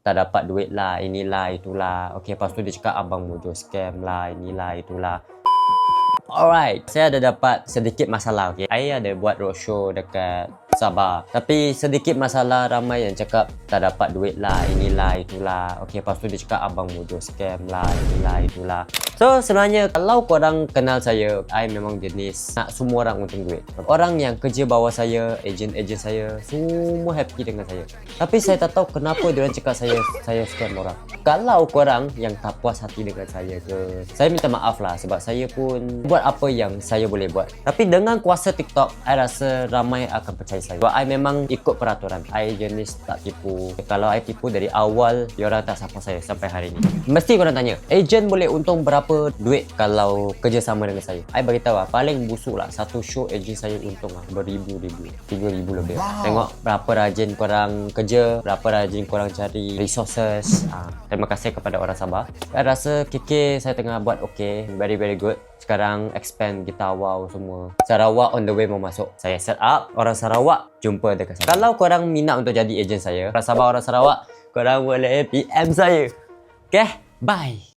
tak dapat duit lah, inilah, itulah. Okay, lepas tu dia cakap abang Mojo scam lah, inilah, itulah. Alright, saya ada dapat sedikit masalah, okay. Saya ada buat roadshow dekat Sabah. Tapi sedikit masalah, ramai yang cakap tak dapat duit lah, inilah, itulah. Okay, lepas tu dia cakap abang Mojo scam lah, inilah, itulah. So, sebenarnya kalau korang kenal saya, I memang jenis nak semua orang untung duit. Orang yang kerja bawah saya, ejen-ejen saya, semua happy dengan saya. Tapi saya tak tahu kenapa diorang cakap saya scam orang. Kalau korang yang tak puas hati dengan saya ke, saya minta maaf lah sebab saya pun buat apa yang saya boleh buat. Tapi dengan kuasa TikTok, I rasa ramai akan percaya saya. Sebab I memang ikut peraturan. I jenis tak tipu. Kalau I tipu dari awal, diorang tak support saya sampai hari ni. Mesti korang tanya, ejen boleh untung berapa duit kalau kerjasama dengan saya? I beritahu lah, paling busuk lah satu show ejen saya untung lah beribu-ribu, 3,000 lebih. Wow. Tengok berapa rajin korang kerja, berapa rajin korang cari resources. Terima kasih kepada orang Sabah. I rasa KK saya tengah buat okay, very good. Sekarang expand kita wow semua. Sarawak on the way mau masuk. Saya set up. Orang Sarawak jumpa dekat saya. Kalau korang minat untuk jadi ejen saya, orang Sabah, orang Sarawak, korang boleh PM saya. Okay, bye.